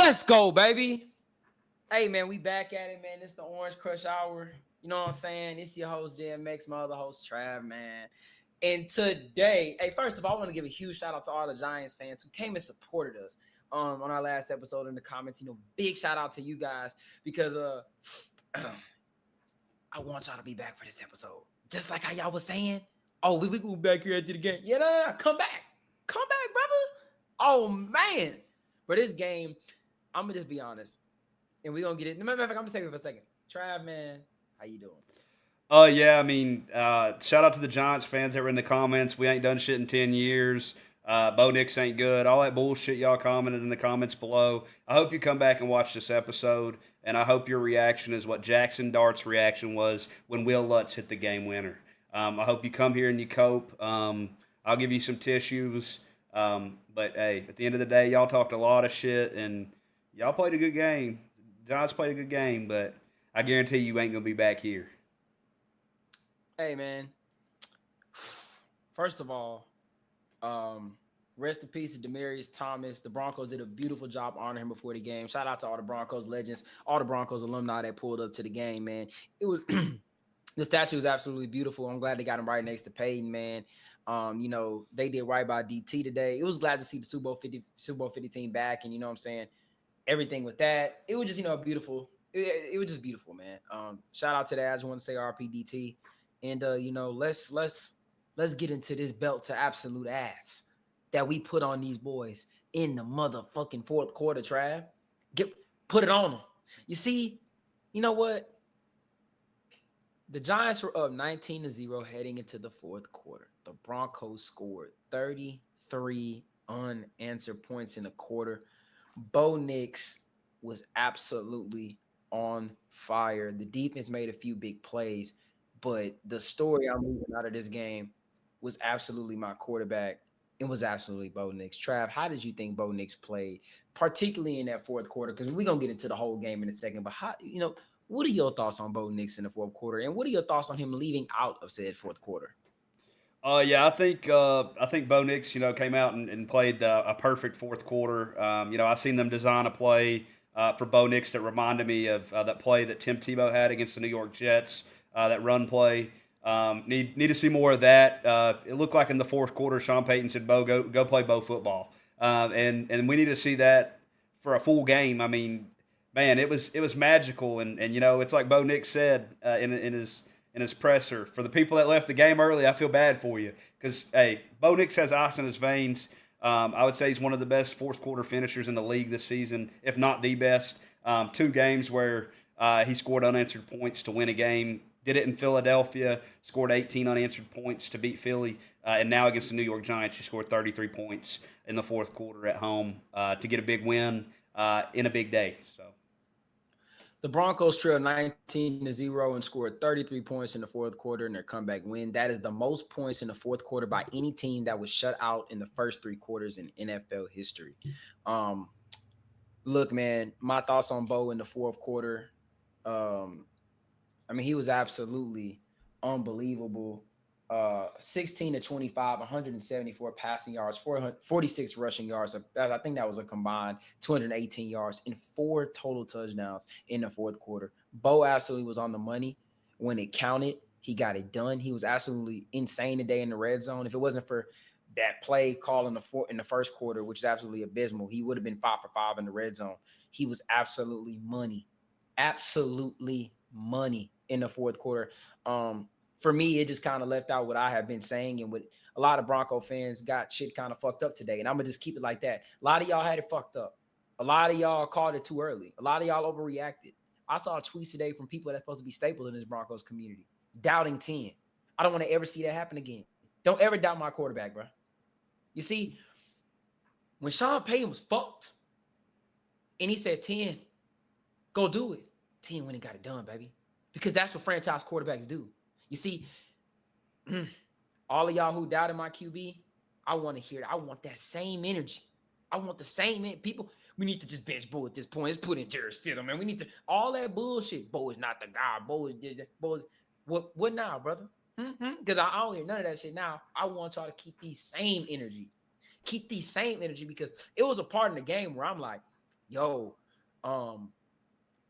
Let's go, baby. Hey, man, we back at it, man. It's the Orange Crush Hour. You know what I'm saying? It's your host, JMX, my other host, Trav, man. And today, hey, first of all, I want to give a huge shout out to all the Giants fans who came and supported us on our last episode in the comments. Big shout out to you guys because I want y'all to be back for this episode. Just like how y'all was saying, oh, we go back here after the game. Yeah, nah, come back. Come back, brother. Oh, man. For this game, I'm going to just be honest. And we're going to get it. Matter of fact, I'm going to say it for a second. Trav, man, how you doing? Shout out to the Giants fans that were in the comments. We ain't done shit in 10 years. Bo Nix ain't good. All that bullshit y'all commented in the comments below. I hope you come back and watch this episode, and I hope your reaction is what Jackson Dart's reaction was when Will Lutz hit the game winner. I hope you come here and you cope. I'll give you some tissues. But hey, at the end of the day, y'all talked a lot of shit, and y'all played a good game. Giants played a good game, but I guarantee you ain't going to be back here. Hey, man. First of all, rest in peace to Demaryius Thomas. The Broncos did a beautiful job honoring him before the game. Shout out to all the Broncos legends, all the Broncos alumni that pulled up to the game, man. It was the statue was absolutely beautiful. I'm glad they got him right next to Peyton, man. They did right by DT today. It was glad to see the Super Bowl 50 team back, and you know what I'm saying, everything with that. It was just, beautiful. It was just beautiful, man. Shout out to that. I just want to say RPDT. And let's get into this belt to absolute ass that we put on these boys in the motherfucking fourth quarter, Trav. Put it on them. You see, you know what? The Giants were up 19-0 heading into the fourth quarter. The Broncos scored 33 unanswered points in the quarter. Bo Nix was absolutely on fire. The defense made a few big plays, but the story I'm moving out of this game was absolutely my quarterback. It was absolutely Bo Nix. Trav, how did you think Bo Nix played, particularly in that fourth quarter? Because we're going to get into the whole game in a second, but what are your thoughts on Bo Nix in the fourth quarter, and what are your thoughts on him leaving out of said fourth quarter? I think Bo Nix, came out and played a perfect fourth quarter. I seen them design a play for Bo Nix that reminded me of that play that Tim Tebow had against the New York Jets. That run play. Need to see more of that. It looked like in the fourth quarter, Sean Payton said, "Bo, go play Bo football," and we need to see that for a full game. I mean, man, it was magical, and it's like Bo Nix said in his presser. For the people that left the game early, I feel bad for you because hey, Bo Nix has ice in his veins. I would say he's one of the best fourth quarter finishers in the league this season, if not the best. Two games where he scored unanswered points to win a game. Did it in Philadelphia, scored 18 unanswered points to beat Philly, and now against the New York Giants, he scored 33 points in the fourth quarter at home to get a big win in a big day. So The Broncos trailed 19-0 and scored 33 points in the fourth quarter in their comeback win. That is the most points in the fourth quarter by any team that was shut out in the first three quarters in NFL history. Um, Look, man, my thoughts on Bo in the fourth quarter. Um, he was absolutely unbelievable. 16 to 25, 174 passing yards, 446 rushing yards. I think that was a combined 218 yards and 4 total touchdowns in the fourth quarter. Bo absolutely was on the money when it counted. He got it done. He was absolutely insane today in the red zone. If it wasn't for that play call in the first quarter, which is absolutely abysmal, he would have been 5 for 5 in the red zone. He was absolutely money. Absolutely money in the fourth quarter. For me, it just kind of left out what I have been saying, and what a lot of Bronco fans got shit kind of fucked up today. And I'm gonna just keep it like that. A lot of y'all had it fucked up. A lot of y'all called it too early. A lot of y'all overreacted. I saw tweets today from people that's supposed to be stapled in this Broncos community, doubting 10. I don't want to ever see that happen again. Don't ever doubt my quarterback, bro. You see, when Sean Payton was fucked and he said 10, go do it. 10 when he got it done, baby. Because that's what franchise quarterbacks do. You see, all of y'all who doubted my QB, I want to hear it. I want that same energy. I want the same people. We need to just bench Bo at this point. Let's put in Jared Stidham, man. We need to all that bullshit. Bo is not the guy. Bo is what now, brother? Because I don't hear none of that shit now. I want y'all to keep the same energy. Keep the same energy, because it was a part in the game where I'm like, yo, um,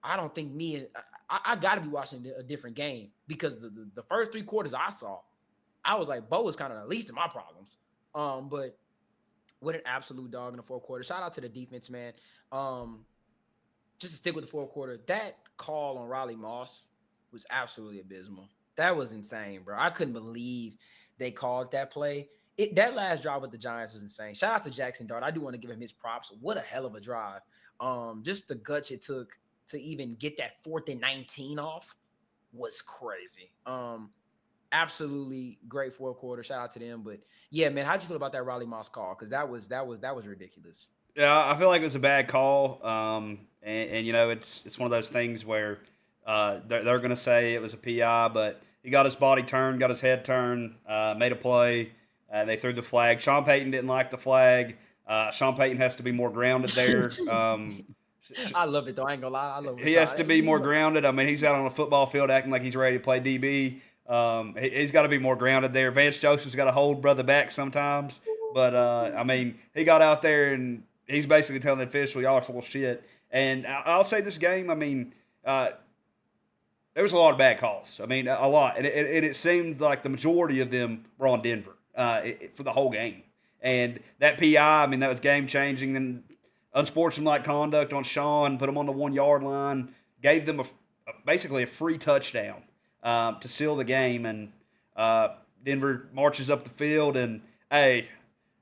I don't think me and I got to be watching a different game because the first 3 quarters I saw, I was like, Bo was kind of the least of my problems. But what an absolute dog in the fourth quarter. Shout out to the defense, man. Um, just to stick with the fourth quarter, that call on Riley Moss was absolutely abysmal. That was insane, bro. I couldn't believe they called that play. That last drive with the Giants was insane. Shout out to Jackson Dart. I do want to give him his props. What a hell of a drive. Just the guts it took to even get that 4th and 19 off was crazy. Absolutely great fourth quarter. Shout out to them. But yeah, man, how'd you feel about that Riley Moss call? Because that was ridiculous. Yeah, I feel like it was a bad call, and you know it's one of those things where they're going to say it was a PI, but he got his body turned, got his head turned, made a play. They threw the flag. Sean Payton didn't like the flag. Sean Payton has to be more grounded there. I love it though. I ain't gonna lie. I love it. He has to be more grounded. I mean, he's out on a football field acting like he's ready to play DB. He's got to be more grounded there. Vance Joseph's got to hold brother back sometimes. But, I mean, he got out there and he's basically telling the official, y'all are full of shit. And I'll say this game, I mean, there was a lot of bad calls. I mean, a lot. And it seemed like the majority of them were on Denver for the whole game. And that PI, I mean, that was game changing. And unsportsmanlike conduct on Sean, put him on the 1 yard line, gave them basically a free touchdown to seal the game. And Denver marches up the field. And, hey,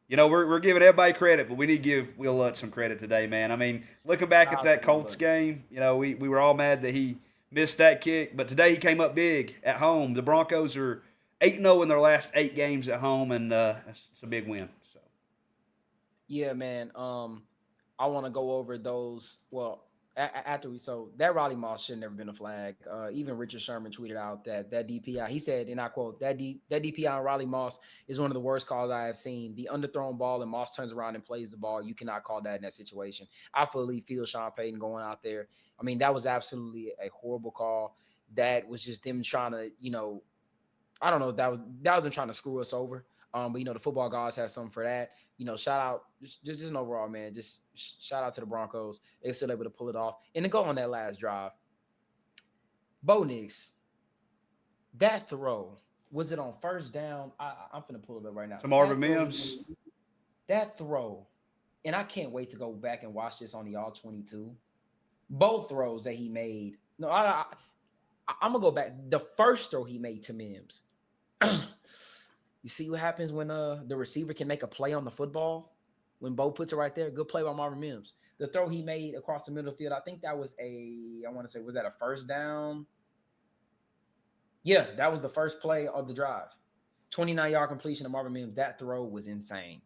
you know, we're giving everybody credit, but we need to give Will Lutz some credit today, man. I mean, looking back at that Colts game, you know, we were all mad that he missed that kick, but today he came up big at home. The Broncos are 8-0 in their last 8 games at home, and it's a big win. So, Yeah, man. I want to go over those. Well, after so that Riley Moss should never been a flag. Even Richard Sherman tweeted out that DPI. He said, and I quote, that DPI on Riley Moss is one of the worst calls I have seen. The underthrown ball and Moss turns around and plays the ball. You cannot call that in that situation. I fully feel Sean Payton going out there. I mean, that was absolutely a horrible call. That was just them trying to, I don't know. That was them trying to screw us over. But the football gods have something for that. Shout out just an overall, man. Just shout out to the Broncos. They're still able to pull it off and to go on that last drive. Bo Nix, that throw, was it on first down? I'm gonna pull it up right now. to Marvin Mims. That throw, and I can't wait to go back and watch this on the All 22. Both throws that he made. No, I'm gonna go back. The first throw he made to Mims. You see what happens when the receiver can make a play on the football? When Bo puts it right there, good play by Marvin Mims. The throw he made across the middle of the field, I think that was I want to say, was that a first down? Yeah, that was the first play of the drive. 29-yard completion of Marvin Mims. That throw was insane.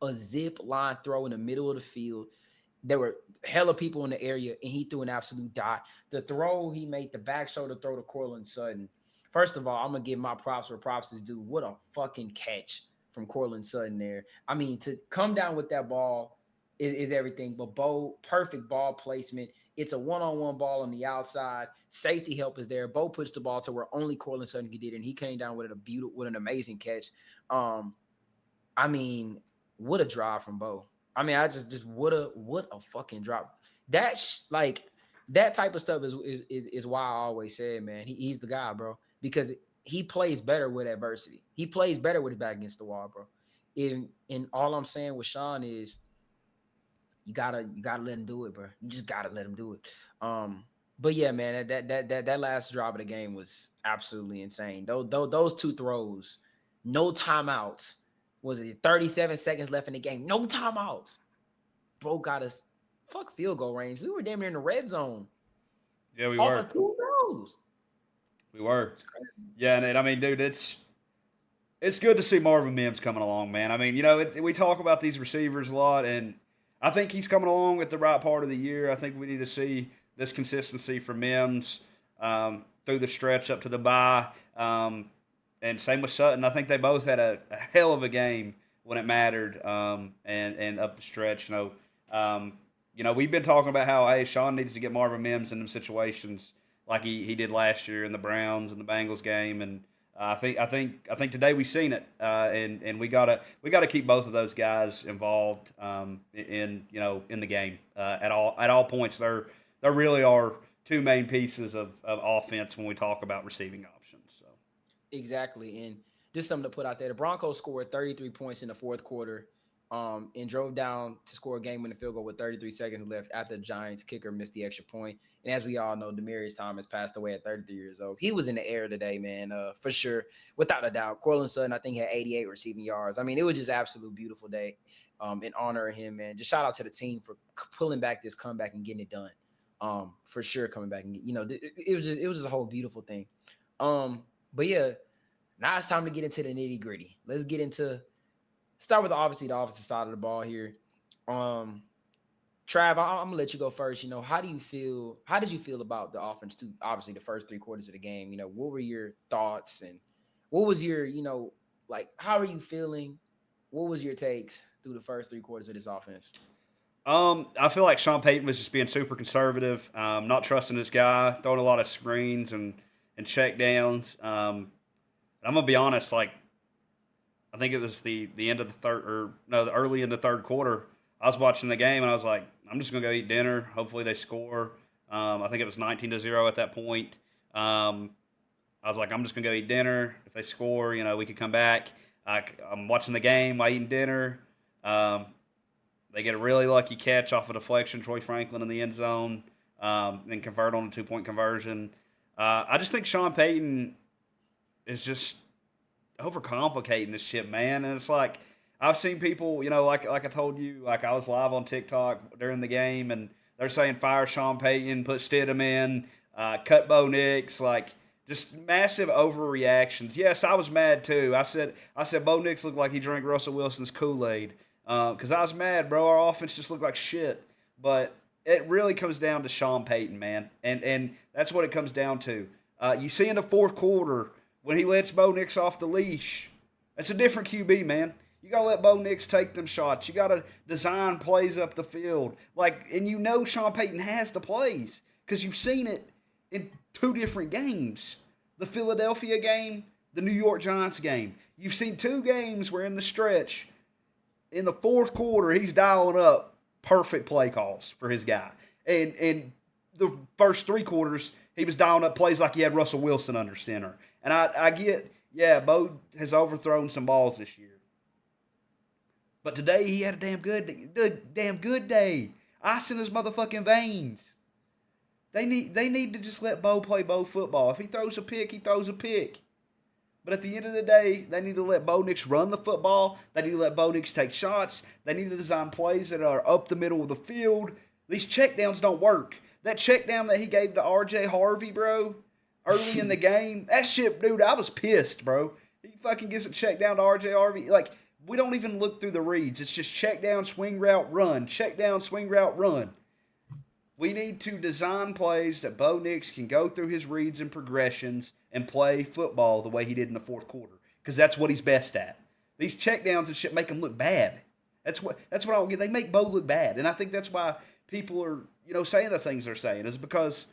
A zip line throw in the middle of the field. There were hella people in the area, and he threw an absolute dot. The throw he made, the back shoulder throw to Cortland Sutton. First of all, I'm going to give my props where props is due. What a fucking catch from Cortland Sutton there. I mean, to come down with that ball is everything. But Bo, perfect ball placement. It's a one-on-one ball on the outside. Safety help is there. Bo puts the ball to where only Cortland Sutton could do it, and he came down with an amazing catch. I mean, what a drive from Bo. I mean, I just what a fucking drop. That type of stuff is why I always said, man, he's the guy, bro. Because he plays better with adversity. He plays better with his back against the wall, bro. And all I'm saying with Sean is you gotta let him do it, bro. You just gotta let him do it. But yeah, man, that last drive of the game was absolutely insane. Those 2 throws, no timeouts. Was it 37 seconds left in the game? No timeouts. Bro got us field goal range. We were damn near in the red zone. Yeah, we Off were. of 2 throws. We were. Yeah, and I mean, dude, it's good to see Marvin Mims coming along, man. I mean, we talk about these receivers a lot, and I think he's coming along at the right part of the year. I think we need to see this consistency from Mims through the stretch up to the bye. And same with Sutton. I think they both had a hell of a game when it mattered, and up the stretch. We've been talking about how, hey, Sean needs to get Marvin Mims in them situations like he did last year in the Browns and the Bengals game, and I think today we've seen it, and we gotta keep both of those guys involved in the game at all points. There really are two main pieces of offense when we talk about receiving options. So Exactly. And just something to put out there. The Broncos scored 33 points in the fourth quarter, and drove down to score a game-winning field goal with 33 seconds left after the Giants kicker missed the extra point. And as we all know, Demaryius Thomas passed away at 33 years old. He was in the air today, man, for sure, without a doubt. Cortland Sutton, I think, had 88 receiving yards. I mean, it was just absolute beautiful day, in honor of him, man. Just shout out to the team for pulling back this comeback and getting it done. For sure, coming back and it was just a whole beautiful thing. But yeah, now it's time to get into the nitty gritty. Let's get into start with obviously the offensive side of the ball here. Um, Trav, I'm gonna let you go first. How do you feel? How did you feel about the offense? To obviously the first three quarters of the game. What were your thoughts and what was your like how are you feeling? What was your takes through the first three quarters of this offense? I feel like Sean Payton was just being super conservative, not trusting this guy, throwing a lot of screens and check downs. I'm gonna be honest, like I think it was the end of the third, or no, the early in the third quarter. I was watching the game and I was like, I'm just gonna go eat dinner. Hopefully they score. I think it was 19-0 at that point. Um, I was like, I'm just gonna go eat dinner. If they score, we could come back. I'm watching the game while eating dinner. Um, they get a really lucky catch off a deflection, Troy Franklin in the end zone, and convert on a 2-point conversion. I just think Sean Payton is just overcomplicating this shit, man. And it's like I've seen people, like I told you, like I was live on TikTok during the game, and they're saying fire Sean Payton, put Stidham in, cut Bo Nix, like just massive overreactions. Yes, I was mad too. I said Bo Nix looked like he drank Russell Wilson's Kool Aid because I was mad, bro. Our offense just looked like shit, but it really comes down to Sean Payton, man, and that's what it comes down to. You see in the fourth quarter when he lets Bo Nix off the leash. That's a different QB, man. You got to let Bo Nix take them shots. You got to design plays up the field. And Sean Payton has the plays because you've seen it in two different games. The Philadelphia game, the New York Giants game. You've seen two games where in the stretch, in the fourth quarter, he's dialing up perfect play calls for his guy. And the first three quarters, he was dialing up plays like he had Russell Wilson under center. And I get, yeah, Bo has overthrown some balls this year. But today he had a damn good day. Ice in his motherfucking veins. They need to just let Bo play Bo football. If he throws a pick, he throws a pick. But at the end of the day, they need to let Bo Nix run the football. They need to let Bo Nix take shots. They need to design plays that are up the middle of the field. These checkdowns don't work. That check down that he gave to R.J. Harvey, bro, early in the game, that shit, dude, I was pissed, bro. He fucking gets a check down to R.J. Harvey. Like, we don't even look through the reads. It's just check down, swing route, run. Check down, swing route, run. We need to design plays that Bo Nix can go through his reads and progressions and play football the way he did in the fourth quarter, because that's what he's best at. These checkdowns and shit make him look bad. That's what I don't get. They make Bo look bad, and I think that's why people are saying the things they're saying, is because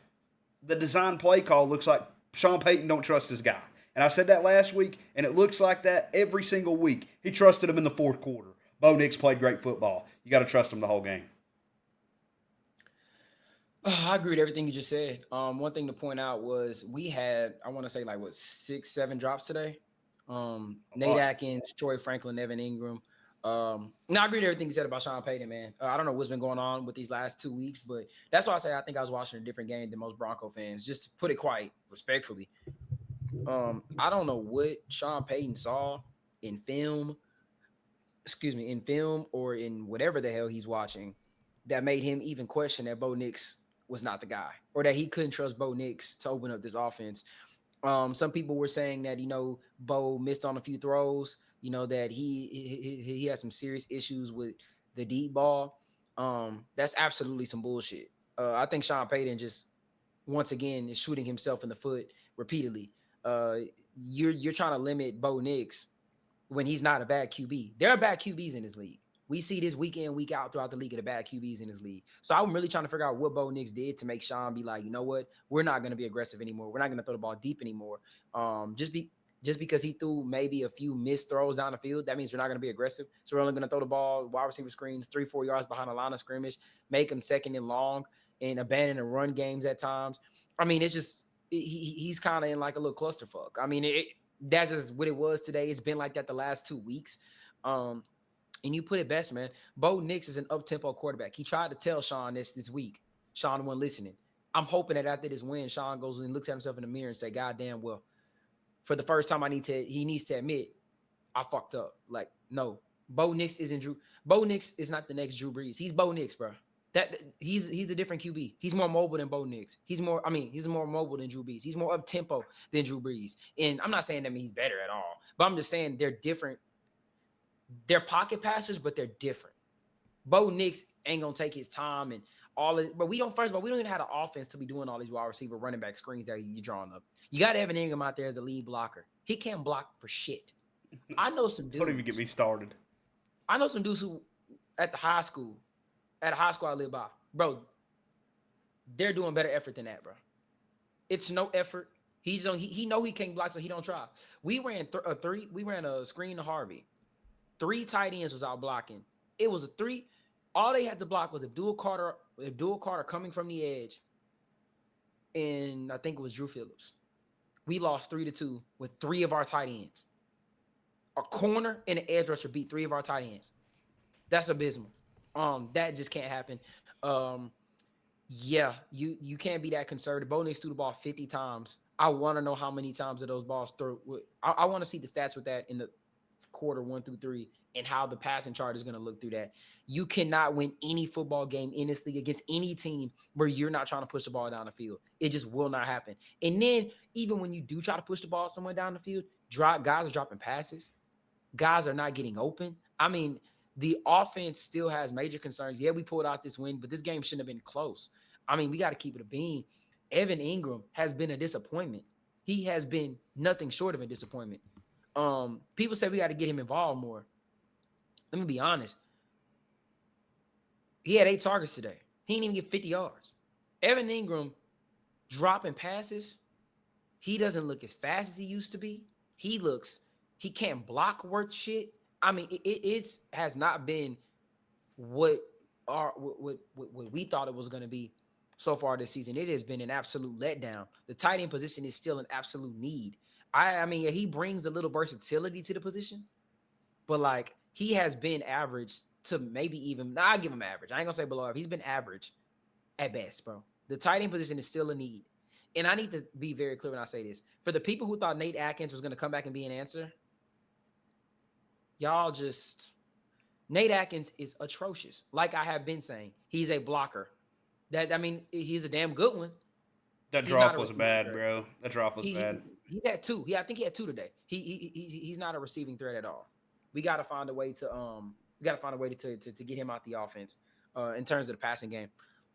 the design play call looks like Sean Payton don't trust his guy. And I said that last week, and it looks like that every single week. He trusted him in the fourth quarter. Bo Nix played great football. You got to trust him the whole game. I agree with everything you just said. One thing to point out was we had, I want to say, like, what, 6, 7 drops today. Nate Atkins, Troy Franklin, Evan Ingram. No, I agree with everything you said about Sean Payton, man. I don't know what's been going on with these last 2 weeks, but that's why I say I think I was watching a different game than most Bronco fans, just to put it quite respectfully. I don't know what Sean Payton saw in film, in film or in whatever the hell he's watching, that made him even question that Bo Nix was not the guy, or that he couldn't trust Bo Nix to open up this offense. Some people were saying that Bo missed on a few throws. That he had some serious issues with the deep ball. That's absolutely some bullshit. I think Sean Payton just once again is shooting himself in the foot repeatedly. Uh, you're trying to limit Bo Nix when he's not a bad QB. There are bad QBs in this league. We see this week in, week out throughout the league of the bad QBs in this league. So I'm really trying to figure out what Bo Nix did to make Sean be like, you know what? We're not going to be aggressive anymore. We're not going to throw the ball deep anymore. Just Just because he threw maybe a few missed throws down the field, that means we're not going to be aggressive. So we're only going to throw the ball, wide receiver screens, 3-4 yards behind the line of scrimmage, make him second and long, and abandon the run games at times. I mean, it's just he's kind of in like a little clusterfuck. I mean, that's just what it was today. It's been like that the last 2 weeks. And you put it best, man. Bo Nix is an up-tempo quarterback. He tried to tell Sean this week. Sean wasn't listening. I'm hoping that after this win, Sean goes and looks at himself in the mirror and say, God damn, well, for the first time, he needs to admit, I fucked up. Like, no, Bo Nix isn't Drew. Bo Nix is not the next Drew Brees. He's Bo Nix, bro. He's a different QB. He's more mobile than Bo Nix. He's more mobile than Drew Brees. He's more up tempo than Drew Brees. And I'm not saying that he's better at all, but I'm just saying they're different. They're pocket passers, but they're different. Bo Nix ain't gonna take his time and all of it. But we don't even have the offense to be doing all these wide receiver running back screens that you're drawing up. You got Evan Ingram out there as the lead blocker. He can't block for shit. I know some dudes. Don't even get me started. I know some dudes who at a high school I live by, bro. They're doing better effort than that, bro. It's no effort. He know he can't block, so he don't try. We ran a screen to Harvey. 3 tight ends was out blocking. It was a 3. All they had to block was Abdul Carter coming from the edge, and I think it was Drew Phillips. We lost 3-2 with 3 of our tight ends. A corner and an edge rusher beat 3 of our tight ends. That's abysmal. That just can't happen. Yeah, you can't be that conservative. Bo Nix threw the ball 50 times. I want to know how many times of those balls throw. I want to see the stats with that in the quarter 1 through 3 and how the passing chart is going to look through that. You cannot win any football game in this league against any team where you're not trying to push the ball down the field. It just will not happen. And then even when you do try to push the ball somewhere down the field, guys are dropping passes. Guys are not getting open. I mean, the offense still has major concerns. Yeah, we pulled out this win, but this game shouldn't have been close. I mean, we got to keep it a bean. Evan Ingram has been a disappointment. He has been nothing short of a disappointment. People say we got to get him involved more. Let me be honest. He had 8 targets today. He didn't even get 50 yards. Evan Ingram dropping passes. He doesn't look as fast as he used to be. He can't block worth shit. I mean, it has not been what we thought it was going to be so far this season. It has been an absolute letdown. The tight end position is still an absolute need. I mean, he brings a little versatility to the position, but like he has been average to maybe even. I'll give him average. I ain't gonna say below average. He's been average at best, bro. The tight end position is still a need, and I need to be very clear when I say this. For the people who thought Nate Atkins was gonna come back and be an answer, Nate Atkins is atrocious. Like I have been saying, he's a blocker. He's a damn good one. That drop was bad, bro. That drop was bad. He had 2. I think he had 2 today. He's not a receiving threat at all. We got to find a way to get him out the offense in terms of the passing game,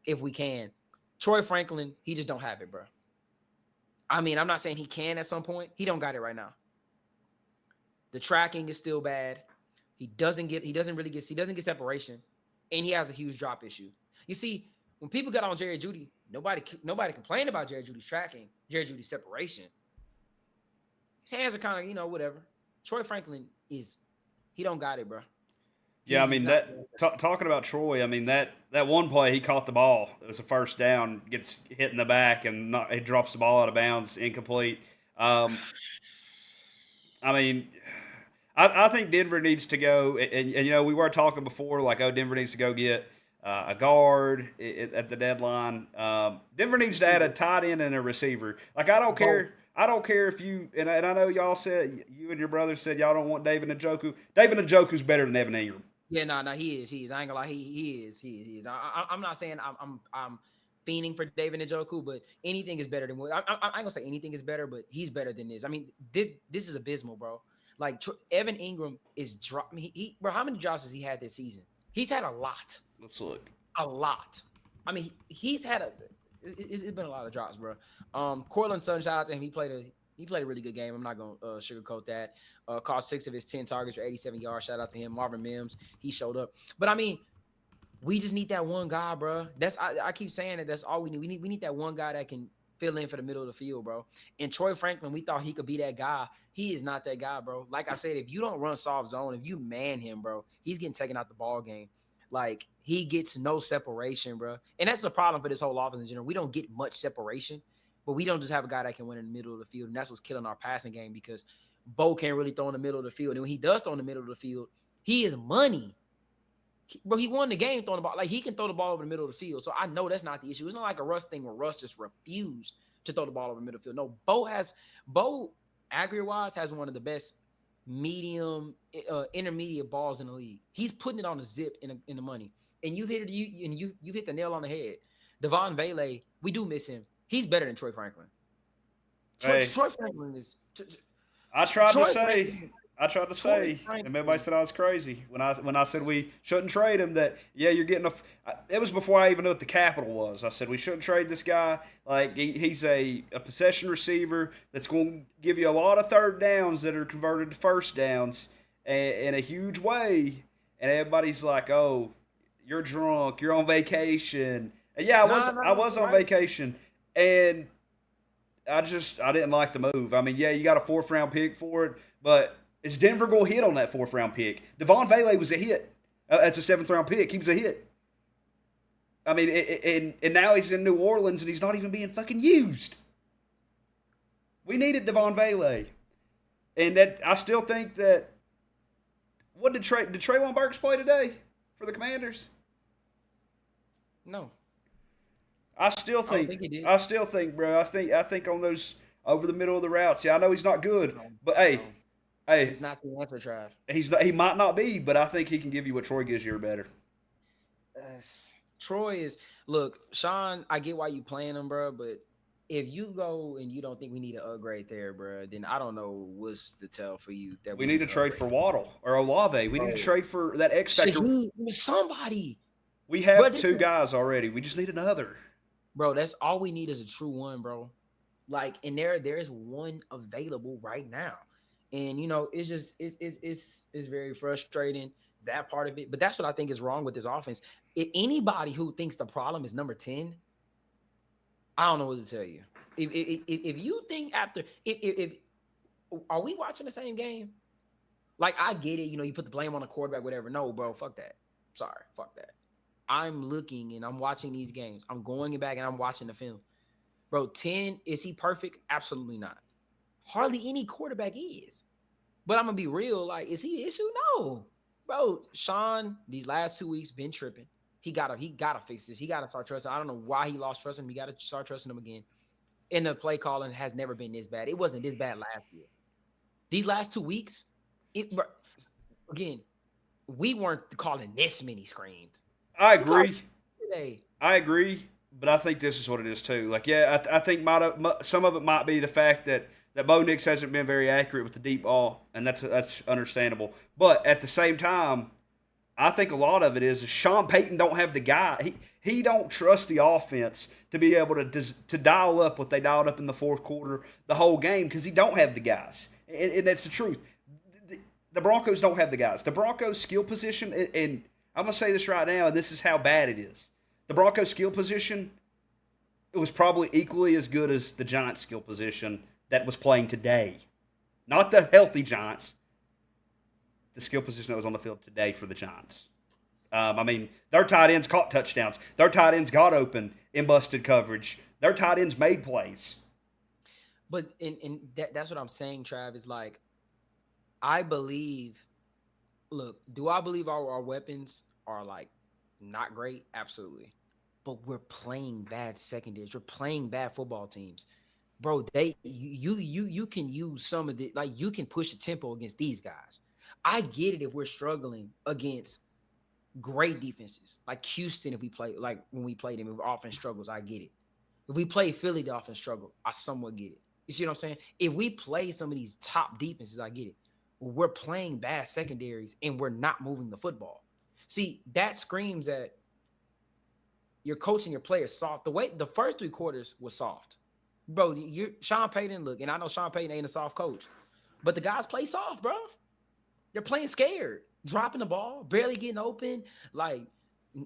if we can. Troy Franklin, he just don't have it, bro. I mean, I'm not saying he can at some point. He don't got it right now. The tracking is still bad. He doesn't get separation, and he has a huge drop issue. You see, when people got on Jerry Jeudy, nobody complained about Jerry Jeudy's tracking, Jerry Jeudy's separation. His hands are kind of, whatever. Troy Franklin he don't got it, bro. Yeah, I mean, talking about Troy, I mean, that one play, he caught the ball. It was a first down, gets hit in the back, and he drops the ball out of bounds, incomplete. I mean, I think Denver needs to go, and we were talking before, like, Denver needs to go get a guard at the deadline. Denver needs to add a tight end and a receiver. Like, I don't care. I don't care if you and I know y'all said, you and your brother said y'all don't want David Njoku. David Njoku's better than Evan Ingram. Yeah, no, he is. I ain't gonna lie, he is. I'm not saying I'm fiending for David Njoku, but anything is better than what I ain't gonna say anything is better, but he's better than this. I mean, this is abysmal, bro. Like Evan Ingram is dropping. Bro, how many drops has he had this season? He's had a lot. Let's look. A lot. I mean, he's had it's been a lot of drops, bro. Cortland Sutton, shout out to him. He played a really good game. I'm not gonna sugarcoat that. Caught 6 of his 10 targets for 87 yards. Shout out to him. Marvin Mims, he showed up. But I mean, we just need that one guy, bro. I keep saying that. That's all we need. We need that one guy that can fill in for the middle of the field, bro. And Troy Franklin, we thought he could be that guy. He is not that guy, bro. Like I said, if you don't run soft zone, if you man him, bro, he's getting taken out the ball game. Like he gets no separation, bro. And that's the problem for this whole offense in general. We don't get much separation, but we don't just have a guy that can win in the middle of the field. And that's what's killing our passing game because Bo can't really throw in the middle of the field. And when he does throw in the middle of the field, he is money. Bro, he won the game throwing the ball. Like, he can throw the ball over the middle of the field. So I know that's not the issue. It's not like a Russ thing where Russ just refused to throw the ball over the middle of the field. No, Bo, aggregate-wise, has one of the best medium, intermediate balls in the league. He's putting it on the zip in the money. And you've hit the nail on the head. Devon Vele, we do miss him. He's better than Troy Franklin. Troy Franklin is... I tried to say, and everybody said I was crazy when I said we shouldn't trade him. That you're getting it was before I even knew what the capital was. I said we shouldn't trade this guy. Like he's a possession receiver that's going to give you a lot of third downs that are converted to first downs in a huge way. And everybody's like, "Oh, you're drunk. You're on vacation." And yeah, I was on vacation, and I didn't like the move. I mean, yeah, you got a 4th round pick for it, but is Denver going to hit on that 4th round pick? Devon Vele was a hit. That's a 7th round pick. He was a hit. I mean, and now he's in New Orleans and he's not even being fucking used. We needed Devon Vele, and that I still think that. What did Treylon Burks play today for the Commanders? No. I still think he did. I still think, bro. I think on those over the middle of the routes. Yeah, I know he's not good, but hey, he's not the answer, Trav. He might not be, but I think he can give you what Troy gives you or better. Troy is look, Sean. I get why you playing him, bro, but if you go and you don't think we need an upgrade there, bro, then I don't know what's the tell for you that we need to trade for Waddle or Olave. We need to trade for that X factor. Somebody. We have 2 guys already. We just need another. Bro, that's all we need is a true one, bro. Like, and there's one available right now. And it's just it's very frustrating, that part of it. But that's what I think is wrong with this offense. If anybody who thinks the problem is number 10, I don't know what to tell you. If you think if are we watching the same game? Like, I get it, you put the blame on the quarterback, whatever. No, bro, fuck that. Sorry, fuck that. I'm looking and I'm watching these games. I'm going back and I'm watching the film. Bro, 10, is he perfect? Absolutely not. Hardly any quarterback is. But I'm going to be real. Like, is he an issue? No. Bro, Sean, these last 2 weeks, been tripping. He gotta fix this. He got to start trusting. I don't know why he lost trust in him. He got to start trusting him again. And the play calling has never been this bad. It wasn't this bad last year. These last 2 weeks, again, we weren't calling this many screens. I agree. But I think this is what it is too. Like, yeah, I think some of it might be the fact that Bo Nix hasn't been very accurate with the deep ball, and that's understandable. But at the same time, I think a lot of it is Sean Payton don't have the guy. He don't trust the offense to be able to dial up what they dialed up in the 4th quarter the whole game because he don't have the guys, and that's the truth. The Broncos don't have the guys. The Broncos skill position and I'm going to say this right now, and this is how bad it is. The Broncos skill position, it was probably equally as good as the Giants skill position that was playing today. Not the healthy Giants. The skill position that was on the field today for the Giants. I mean, their tight ends caught touchdowns. Their tight ends got open in busted coverage. Their tight ends made plays. But that's what I'm saying, Trav, is like, I believe, look, do I believe our weapons are like not great? Absolutely. But we're playing bad secondaries. We're playing bad football teams. Bro, you can use some of the, like, you can push the tempo against these guys. I get it if we're struggling against great defenses. Like Houston, if we play, like when we play them, if our offense struggles, I get it. If we play Philly, the offense struggle, I somewhat get it. You see what I'm saying? If we play some of these top defenses, I get it. But we're playing bad secondaries and we're not moving the football. See, that screams that you're coaching your players soft. The first 3 quarters was soft. Bro, Sean Payton, look, and I know Sean Payton ain't a soft coach, but the guys play soft, bro. They're playing scared, dropping the ball, barely getting open, like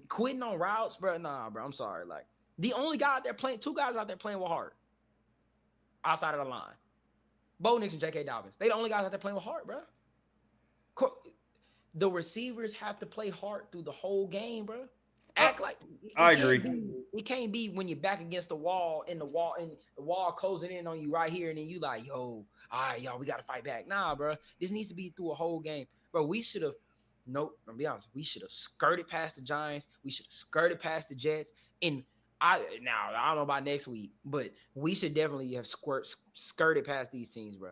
quitting on routes, bro. Nah, bro, I'm sorry. Like, the only guy out there playing, 2 guys out there playing with heart. outside of the line. Bo Nix and J.K. Dobbins. They the only guys out there playing with heart, bro. The receivers have to play hard through the whole game, bro. Act like I agree. It can't be when you're back against the wall and the wall closing in on you right here, and then you like, yo, all right, y'all, we gotta fight back. Nah, bro. This needs to be through a whole game, bro. We should have. Nope. I'll be honest. We should have skirted past the Giants. We should have skirted past the Jets. And I don't know about next week, but we should definitely have skirted past these teams, bro.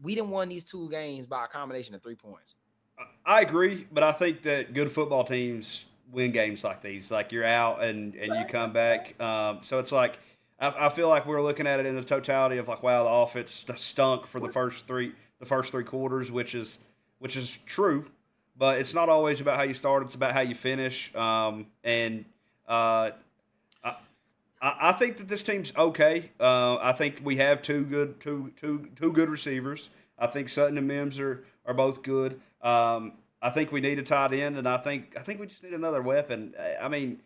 We didn't won these 2 games by a combination of 3 points. I agree, but I think that good football teams win games like these. Like you're out and you come back. So it's like I feel like we're looking at it in the totality of like, wow, the offense stunk for the first three quarters, which is true, but it's not always about how you start; it's about how you finish. I think that this team's okay. I think we have two good receivers. I think Sutton and Mims are both good. I think we need a tight end, and I think we just need another weapon. I mean,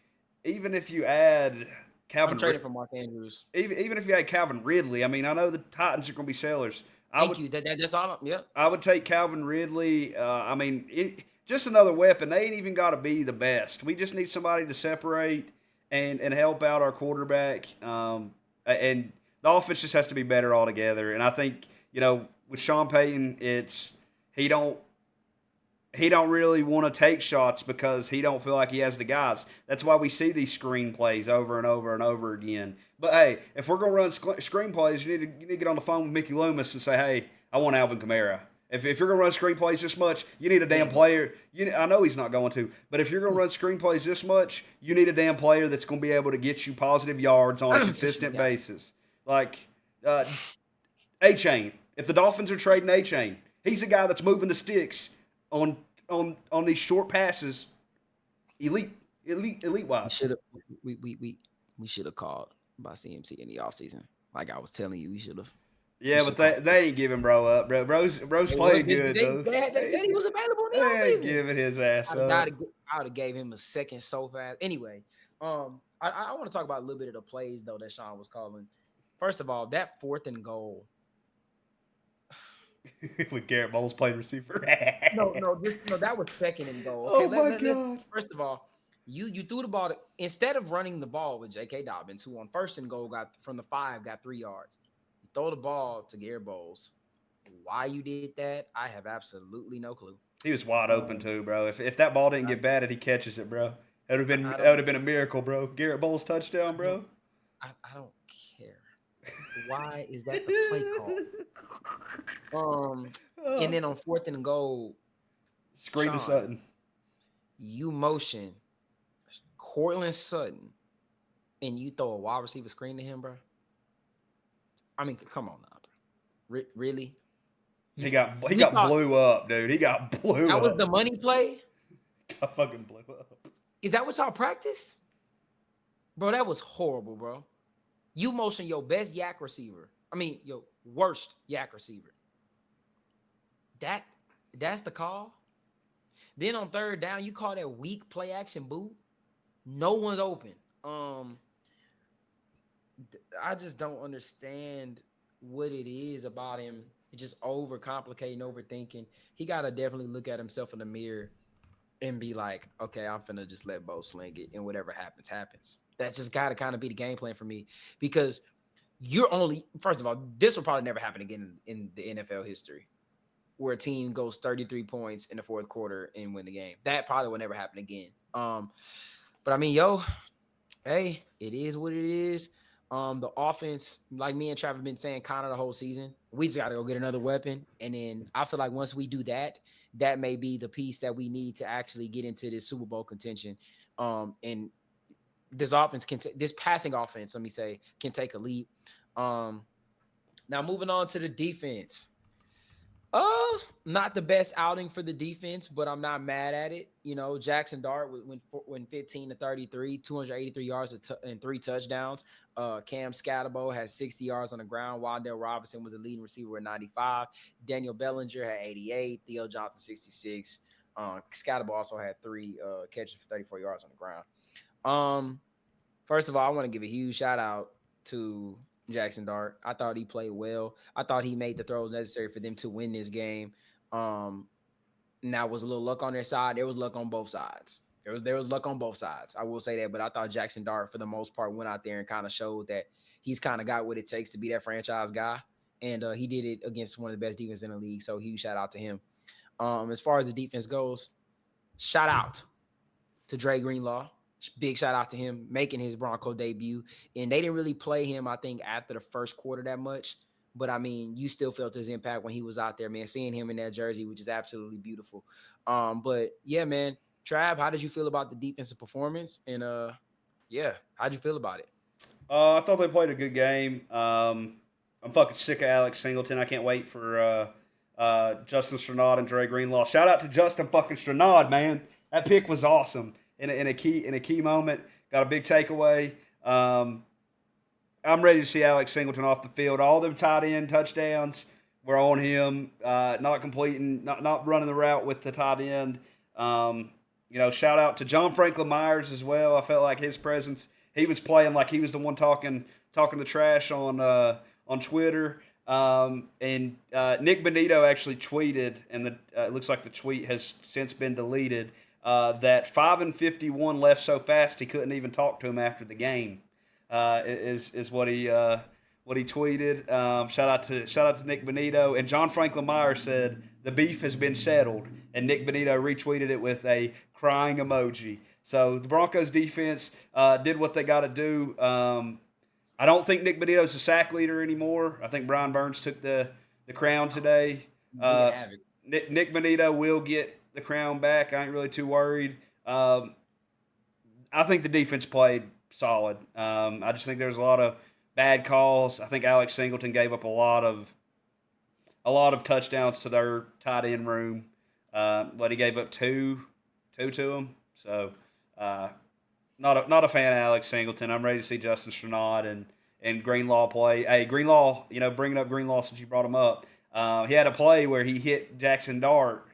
even if you add Calvin, I'm trading for Mark Andrews. Even if you add Calvin Ridley, I mean, I know the Titans are going to be sellers. Thank you. That's all. Yeah. I would take Calvin Ridley. I mean, just another weapon. They ain't even got to be the best. We just need somebody to separate and help out our quarterback. And the offense just has to be better altogether. And I think, with Sean Payton, he don't really want to take shots because he don't feel like he has the guys. That's why we see these screen plays over and over and over again. But hey, if we're gonna run screen plays, you need to get on the phone with Mickey Loomis and say, hey, I want Alvin Kamara. If you're gonna run screen plays this much, you need a damn player. I know he's not going to, but if you're gonna run screen plays this much, you need a damn player that's gonna be able to get you positive yards on a consistent basis. Like A-Chain. If the Dolphins are trading A-Chain, he's a guy that's moving the sticks on these short passes, elite wise. We should have called by CMC in the offseason. Like I was telling you, we should have. Yeah, but they ain't giving bro up, bro. Bro's playing good though. They said he was available in the offseason. They ain't giving his ass up. I would have gave him a second so fast. Anyway, I want to talk about a little bit of the plays though that Sean was calling. First of all, that 4th and goal. With Garrett Bowles playing receiver. No, that was 2nd and goal. Okay, God. First of all, you threw the ball instead of running the ball with J.K. Dobbins, who on 1st and goal got from the 5 got 3 yards. You throw the ball to Garrett Bowles. Why you did that, I have absolutely no clue. He was wide open too, bro. If that ball didn't get batted, he catches it, bro. That would have been a miracle, bro. Garrett Bowles touchdown, bro. I don't care. Why is that the play call? And then on 4th and goal, screen to Sutton. You motion Cortland Sutton, and you throw a wide receiver screen to him, bro. I mean, come on now, bro. Really? He got blew up, dude. He got blew up. That was the money play? Got fucking blew up. Is that what y'all practice? Bro, that was horrible, bro. You motion your best yak receiver. I mean, your worst yak receiver. That's the call? Then on 3rd down, you call that weak play action boot? No one's open. I just don't understand what it is about him. Just overcomplicating, overthinking. He got to definitely look at himself in the mirror and be like, okay, I'm finna just let Bo sling it, and whatever happens, happens. That just got to kind of be the game plan for me, because first of all, this will probably never happen again in the NFL history, where a team goes 33 points in the 4th quarter and win the game. That probably will never happen again. But I mean, hey, it is what it is. The offense, like me and Trav have been saying kind of the whole season, we just got to go get another weapon. And then I feel like once we do that, that may be the piece that we need to actually get into this Super Bowl contention. And this offense this passing offense, let me say, can take a leap. Now moving on to the defense. Not the best outing for the defense, but I'm not mad at it. Jackson Dart went 15 to 33, 283 yards and 3 touchdowns. Cam Scatterbo had 60 yards on the ground. Wandale Robinson was the leading receiver with 95. Daniel Bellinger had 88. Theo Johnson 66. Scatterbo also had 3 catches for 34 yards on the ground. First of all, I want to give a huge shout out to Jackson Dart. I thought he played well. I thought he made the throws necessary for them to win this game. Um, Now was a little luck on their side. There was luck on both sides. There was luck on both sides. I will say that, but I thought Jackson Dart for the most part went out there and kind of showed that he's kind of got what it takes to be that franchise guy, and he did it against one of the best defenses in the league. So huge shout out to him. As far as the defense goes, shout out to Dre Greenlaw. Big shout out to him making his Bronco debut. And they didn't really play him, I think, after the first quarter that much. But I mean, you still felt his impact when he was out there, man. Seeing him in that jersey, which is absolutely beautiful. But yeah, man, Trav, how did you feel about the defensive performance? And yeah, how'd you feel about it? I thought they played a good game. I'm fucking sick of Alex Singleton. I can't wait for Justin Strnad and Dre Greenlaw. Shout out to Justin fucking Strnad, man. That pick was awesome in a key moment. Got a big takeaway. I'm ready to see Alex Singleton off the field. All them tight end touchdowns were on him. Not completing, not running the route with the tight end. Shout out to John Franklin Myers as well. I felt like his presence. He was playing like he was the one talking the trash on Twitter. And Nick Benito actually tweeted, and it looks like the tweet has since been deleted. That 5 and 51 left so fast he couldn't even talk to him after the game. Is what he tweeted. Shout out to Nick Benito, and John Franklin Myers said the beef has been settled, and Nick Benito retweeted it with a crying emoji. So the Broncos defense did what they got to do. I don't think Nick Benito's a sack leader anymore. I think Brian Burns took the crown today. Nick Benito will get the crown back. I ain't really too worried. I think the defense played solid. I just think there's a lot of bad calls. I think Alex Singleton gave up a lot of touchdowns to their tight end room, but he gave up two to them. So not a fan of Alex Singleton. I'm ready to see Justin Strnad and Greenlaw play. Hey, Greenlaw, bringing up Greenlaw since you brought him up, he had a play where he hit Jackson Dart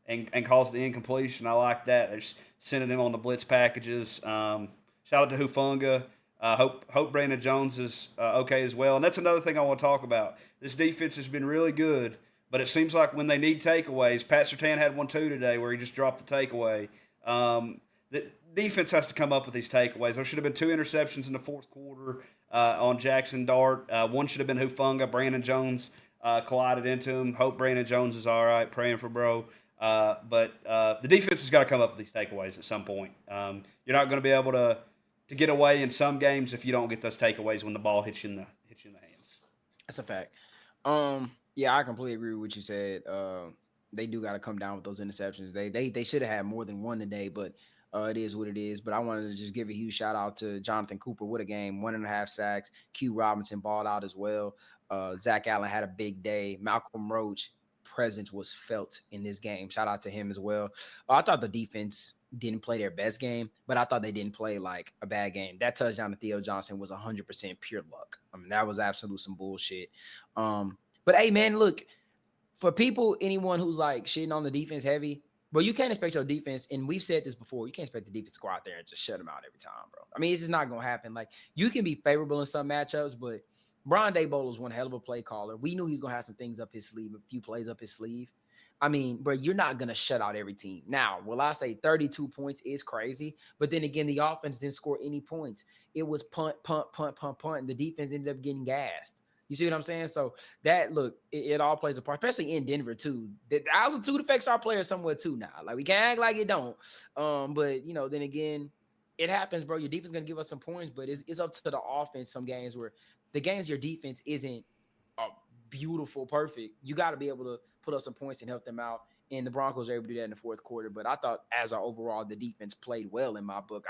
and caused the incompletion. I like that. They're sending him on the blitz packages. Shout out to Hufunga. Hope Brandon Jones is okay as well. And that's another thing I want to talk about. This defense has been really good, but it seems like when they need takeaways, Pat Surtain had one too today where he just dropped the takeaway. The defense has to come up with these takeaways. There should have been 2 interceptions in the fourth quarter on Jackson Dart. One should have been Hufunga. Brandon Jones collided into him. Hope Brandon Jones is all right. Praying for bro. But the defense has got to come up with these takeaways at some point. You're not going to be able to get away in some games if you don't get those takeaways when the ball hits you in the hands. That's a fact. Yeah, I completely agree with what you said. They do got to come down with those interceptions. They should have had more than one today, but it is what it is. But I wanted to just give a huge shout out to Jonathan Cooper. What a game. 1.5 sacks. Q Robinson balled out as well. Zach Allen had a big day. Malcolm Roach presence was felt in this game. Shout out to him as well. I thought the defense didn't play their best game, but I thought they didn't play like a bad game. That touchdown to Theo Johnson was 100% pure luck. I mean, that was absolute some bullshit. But hey, man, look, for anyone who's like shitting on the defense heavy, bro, you can't expect your defense, and we've said this before, you can't expect the defense to go out there and just shut them out every time, bro. I mean, it's just not going to happen. Like, you can be favorable in some matchups, but Brian Daboll was one hell of a play caller. We knew he was going to have some things up his sleeve, a few plays up his sleeve. I mean, bro, you're not going to shut out every team. Now, will I say 32 points is crazy? But then again, the offense didn't score any points. It was punt, and the defense ended up getting gassed. You see what I'm saying? So that, look, it all plays a part, especially in Denver too. The altitude affects our players somewhat too now. Like, we can't act like it don't. But, then again, it happens, bro. Your defense is going to give us some points, but it's up to the offense some games where the games your defense isn't beautiful, perfect. You got to be able to put up some points and help them out. And the Broncos are able to do that in the fourth quarter. But I thought as a overall, the defense played well in my book.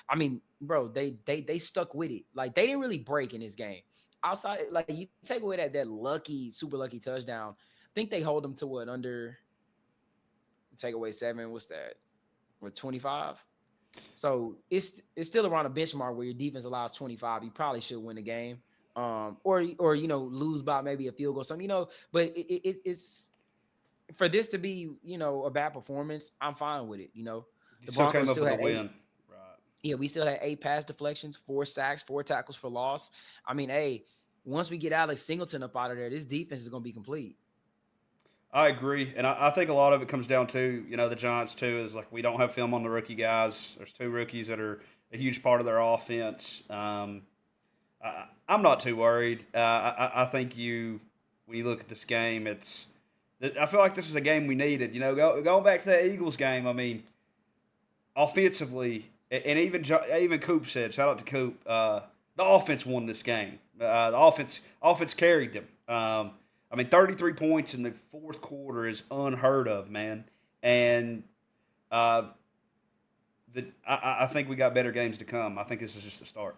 I mean, bro, they stuck with it. Like, they didn't really break in this game. Outside, like, you take away that lucky, super lucky touchdown. I think they hold them to what, under, take away 7. What's that? With 25? So it's still around a benchmark where your defense allows 25. You probably should win the game. Or lose by maybe a field goal, something, but it's for this to be, a bad performance, I'm fine with it. The Broncos still had 8. Right. Yeah, we still had 8 pass deflections, 4 sacks, 4 tackles for loss. I mean, hey, once we get Alex Singleton up out of there, this defense is going to be complete. I agree, and I think a lot of it comes down to the Giants too. Is like we don't have film on the rookie guys. There's two rookies that are a huge part of their offense. I'm not too worried. I think when you look at this game, I feel like this is a game we needed. Going back to the Eagles game. I mean, offensively, and even Coop said, shout out to Coop. The offense won this game. The offense carried them. I mean, 33 points in the fourth quarter is unheard of, man. And I think we got better games to come. I think this is just the start.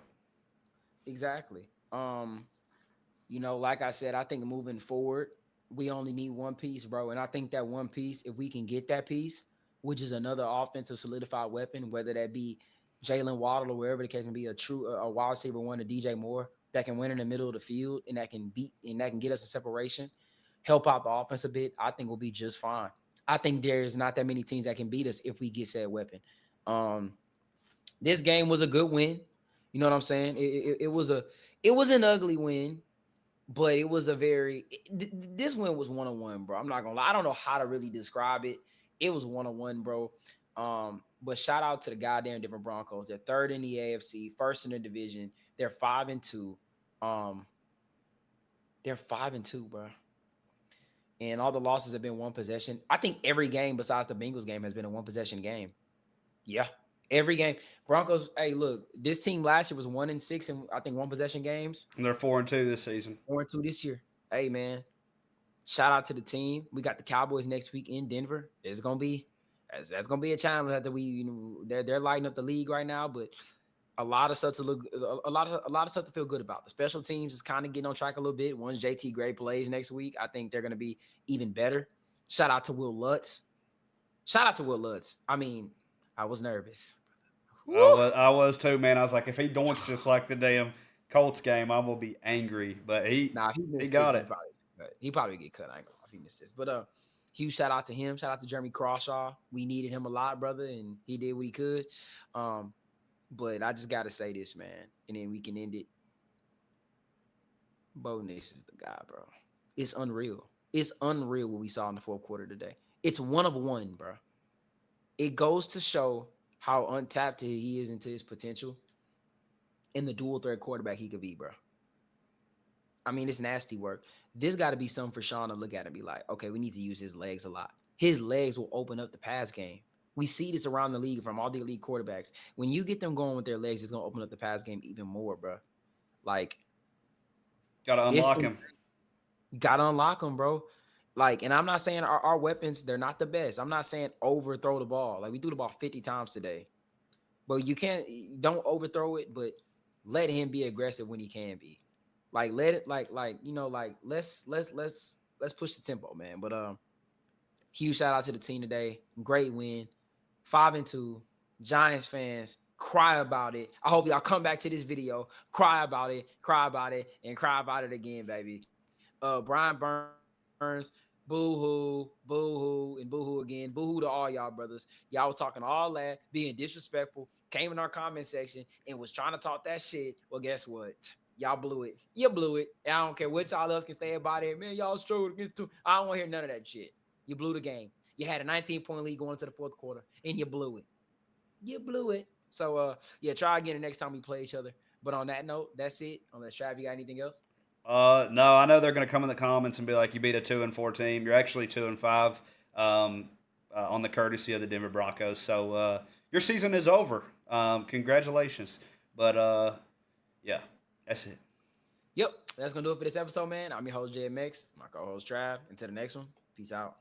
Exactly. Like I said, I think moving forward, we only need one piece, bro. And I think that one piece, if we can get that piece, which is another offensive solidified weapon, whether that be Jalen Waddle or wherever the case can be, a wide receiver one, a DJ Moore that can win in the middle of the field and that can get us a separation, help out the offense a bit, I think we'll be just fine. I think there's not that many teams that can beat us if we get said weapon. This game was a good win. You know what I'm saying? It was an ugly win, but it was this win was 1-on-1, bro. I'm not gonna lie. I don't know how to really describe it. It was 1-on-1, bro. But shout out to the goddamn Denver Broncos. They're third in the AFC, first in the division. They're 5-2. They're 5-2, bro. And all the losses have been one possession. I think every game besides the Bengals game has been a one possession game. Yeah. Every game. Broncos, hey, look, this team last year was 1-6 in I think one possession games. And they're 4-2 this season. 4-2 this year. Hey, man. Shout out to the team. We got the Cowboys next week in Denver. It's gonna be that's gonna be a challenge after they're lighting up the league right now, but a lot of stuff to look a lot of stuff to feel good about. The special teams is kind of getting on track a little bit. Once JT Gray plays next week, I think they're gonna be even better. Shout out to Will Lutz. I mean, I was nervous. I was too, man. I was like, if he doinks this like the damn Colts game, I'm gonna be angry. But he got it. He probably get cut. I ain't gonna lie if he missed this. But huge shout out to him. Shout out to Jeremy Crawshaw. We needed him a lot, brother, and he did what he could. But I just gotta say this, man, and then we can end it. Bo Nix is the guy, bro. It's unreal. It's unreal what we saw in the fourth quarter today. It's 1-of-1, bro. It goes to show how untapped he is into his potential and the dual threat quarterback he could be, bro. I mean, it's nasty work. This got to be something for Sean to look at and be like, okay, we need to use his legs a lot. His legs will open up the pass game. We see this around the league from all the elite quarterbacks. When you get them going with their legs, it's going to open up the pass game even more, bro. Like, gotta unlock him. Gotta unlock him, bro. Like, and I'm not saying our weapons, they're not the best. I'm not saying overthrow the ball. Like, we threw the ball 50 times today. But don't overthrow it, but let him be aggressive when he can be. Like, let it, let's push the tempo, man. But huge shout out to the team today. Great win. 5-2. Giants fans, cry about it. I hope y'all come back to this video, cry about it, and cry about it again, baby. Brian Burns, boo-hoo, and boo-hoo again. Boo-hoo to all y'all brothers. Y'all was talking all that, being disrespectful, came in our comment section and was trying to talk that shit. Well, guess what? Y'all blew it. You blew it. I don't care what y'all else can say about it. Man, y'all struggled against two. I don't want to hear none of that shit. You blew the game. You had a 19-point lead going into the fourth quarter, and you blew it. You blew it. So, try again the next time we play each other. But on that note, that's it. Unless Trav, you got anything else? No, I know they're going to come in the comments and be like, "You beat a 2-4 team. You're actually 2-5." On the courtesy of the Denver Broncos. So your season is over. Congratulations. But yeah, that's it. Yep, that's gonna do it for this episode, man. I'm your host JMX, my co-host Trav. Until the next one, peace out.